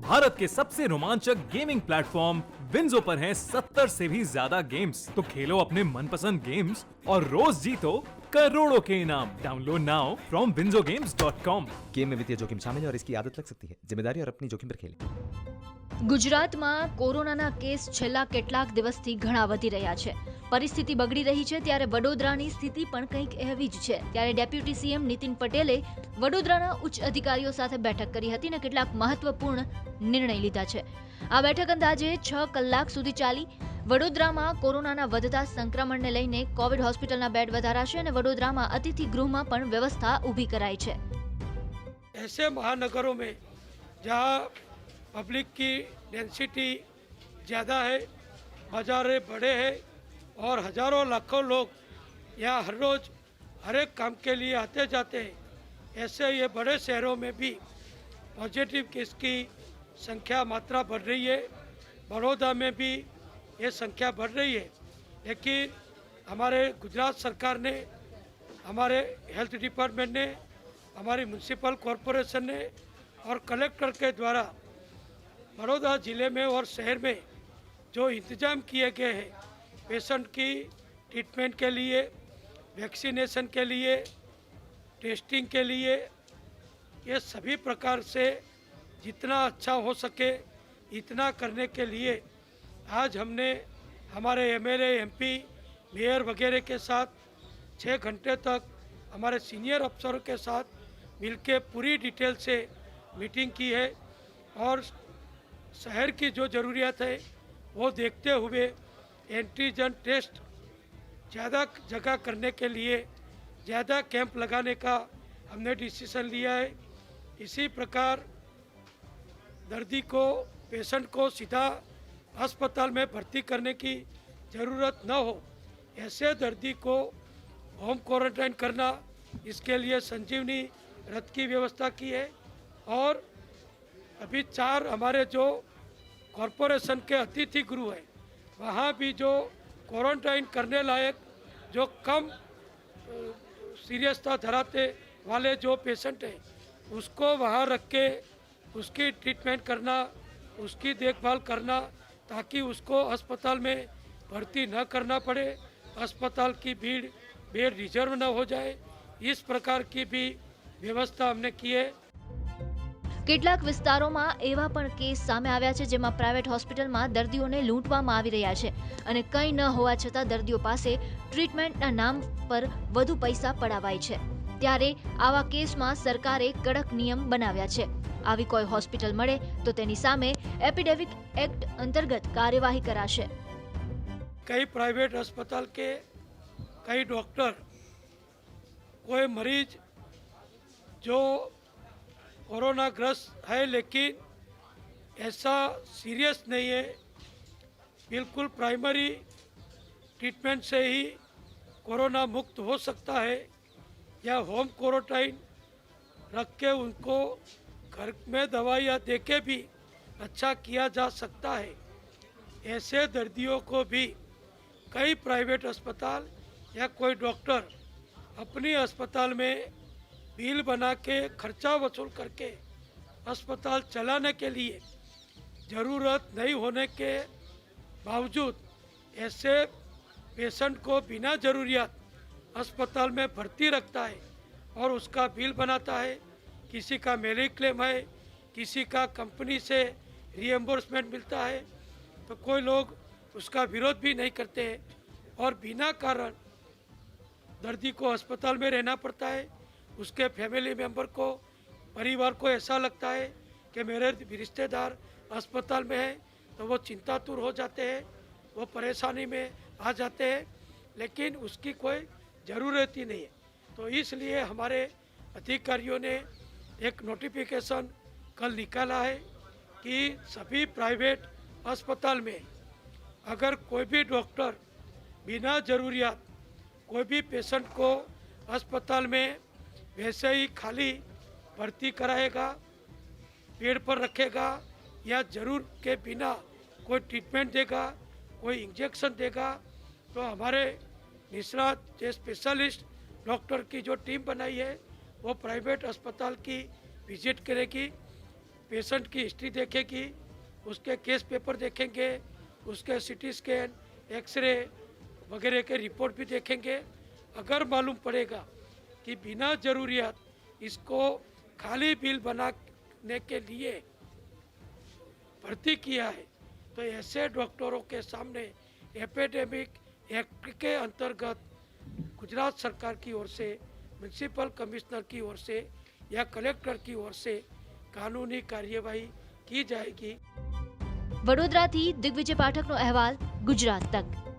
भारत के सबसे रोमांचक गेमिंग प्लेटफॉर्म विंजो पर हैं 70 से भी ज्यादा गेम्स। तो खेलो अपने मनपसंद गेम्स और रोज जीतो करोड़ों के इनाम। Download now from winzogames.com। Game में वित्तीय जोखिम शामिल है और इसकी आदत लग सकती है। जिम्मेदारी और अपनी जोखिम पर खेलें। ગુજરાતમાં કોરોનાના કેસ છેલ્લા કેટલાક દિવસથી ઘણા વધી રહ્યા છે। પરિસ્થિતિ બગડી રહી છે ત્યારે વડોદરાની સ્થિતિ પણ કંઈક એવી જ છે। ત્યારે ડેપ્યુટી સીએમ નીતિન પટેલે વડોદરાના ઉચ્ચ અધિકારીઓ સાથે બેઠક કરી હતી અને કેટલાક મહત્વપૂર્ણ નિર્ણય લીધા છે। આ બેઠક અંદાજે 6 કલાક સુધી ચાલી। વડોદરામાં કોરોનાના વધતા સંક્રમણને લઈને કોવિડ હોસ્પિટલના બેડ વધારાશે અને વડોદરામાં અતિથિ ગૃહમાં પણ વ્યવસ્થા ઊભી કરાઈ છે। ऐसे महानगरों में जहाँ पब्लिक की डेंसिटी ज़्यादा है, बाज़ारें बड़े हैं और हज़ारों लाखों लोग यहाँ हर रोज़ हर एक काम के लिए आते जाते हैं, ऐसे ये बड़े शहरों में भी पॉजिटिव केस की संख्या मात्रा बढ़ रही है। बड़ौदा में भी ये संख्या बढ़ रही है, लेकिन हमारे गुजरात सरकार ने, हमारे हेल्थ डिपार्टमेंट ने, हमारी म्यूनसिपल कॉरपोरेशन ने और कलेक्टर के द्वारा बड़ौदा ज़िले में और शहर में जो इंतजाम किए गए हैं पेशेंट की ट्रीटमेंट के लिए, वैक्सीनेशन के लिए, टेस्टिंग के लिए, ये सभी प्रकार से जितना अच्छा हो सके इतना करने के लिए आज हमने हमारे एमएलए, एमपी, मेयर वगैरह के साथ 6 घंटे तक हमारे सीनियर अफसरों के साथ मिलके पूरी डिटेल से मीटिंग की है और शहर की जो ज़रूरियात है वो देखते हुए एंटीजन टेस्ट ज़्यादा जगह करने के लिए ज़्यादा कैंप लगाने का हमने डिसीजन लिया है। इसी प्रकार दर्दी को, पेशेंट को सीधा अस्पताल में भर्ती करने की ज़रूरत न हो, ऐसे दर्दी को होम क्वारंटाइन करना, इसके लिए संजीवनी रथ की व्यवस्था की है। और अभी 4 हमारे जो कॉरपोरेशन के अतिथि गृह है वहाँ भी जो क्वारंटाइन करने लायक जो कम सीरियसता धराते वाले जो पेशेंट हैं उसको वहाँ रख के उसकी ट्रीटमेंट करना, उसकी देखभाल करना, ताकि उसको अस्पताल में भर्ती न करना पड़े, अस्पताल की भीड़ बेड रिजर्व न हो जाए, इस प्रकार की भी व्यवस्था हमने की है। કેટલાક વિસ્તારોમાં એવા પણ કેસ સામે આવ્યા છે જેમાં પ્રાઇવેટ હોસ્પિટલમાં દર્દીઓને લૂંટવામાં આવી રહ્યા છે અને કંઈ ન હોવા છતાં દર્દીઓ પાસે ટ્રીટમેન્ટના નામ પર વધુ પૈસા પડાવાય છે। ત્યારે આવા કેસમાં સરકારે કડક નિયમ બનાવ્યા છે। આવી કોઈ હોસ્પિટલ મળે તો તેની સામે એપિડેમિક એક્ટ અંતર્ગત કાર્યવાહી કરાશે। कई प्राइवेट अस्पताल के कई डॉक्टर कोई मरीज जो कोरोना ग्रस्त है लेकिन ऐसा सीरियस नहीं है, बिल्कुल प्राइमरी ट्रीटमेंट से ही कोरोना मुक्त हो सकता है, या होम क्वारंटाइन रख के उनको घर में दवाइयाँ दे के भी अच्छा किया जा सकता है। ऐसे दर्दियों को भी कई प्राइवेट अस्पताल या कोई डॉक्टर अपनी अस्पताल में बिल बना के खर्चा वसूल करके अस्पताल चलाने के लिए ज़रूरत नहीं होने के बावजूद ऐसे पेशेंट को बिना ज़रूरियात अस्पताल में भर्ती रखता है और उसका बिल बनाता है। किसी का मेडिक्लेम क्लेम है, किसी का कंपनी से रिएम्बर्समेंट मिलता है, तो कोई लोग उसका विरोध भी नहीं करते हैं और बिना कारण दर्दी को अस्पताल में रहना पड़ता है। उसके फैमिली मेंबर को, परिवार को ऐसा लगता है कि मेरे रिश्तेदार अस्पताल में हैं, तो वो चिंतातुर हो जाते हैं, वो परेशानी में आ जाते हैं, लेकिन उसकी कोई ज़रूरत ही नहीं है। तो इसलिए हमारे अधिकारियों ने एक नोटिफिकेशन कल निकाला है कि सभी प्राइवेट अस्पताल में अगर कोई भी डॉक्टर बिना ज़रूरियात कोई भी पेशेंट को अस्पताल में वैसे ही खाली भर्ती कराएगा, बेड पर रखेगा या ज़रूर के बिना कोई ट्रीटमेंट देगा, कोई इंजेक्शन देगा, तो हमारे निष्णात जो स्पेशलिस्ट डॉक्टर की जो टीम बनाई है वो प्राइवेट अस्पताल की विजिट करेगी, पेशेंट की हिस्ट्री देखेगी, उसके केस पेपर देखेंगे, उसके सीटी स्कैन, एक्सरे वगैरह के रिपोर्ट भी देखेंगे। अगर मालूम पड़ेगा कि बिना ज़रूरियात इसको खाली बिल बनाने के लिए भर्ती किया है, तो ऐसे डॉक्टरों के सामने एपिडेमिक एक्ट के अंतर्गत गुजरात सरकार की ओर से, म्यूनसिपल कमिश्नर की ओर से या कलेक्टर की ओर से कानूनी कार्यवाही की जाएगी। વડોદરાથી દિગ્વિજય પાઠકનો અહેવાલ, ગુજરાત તક।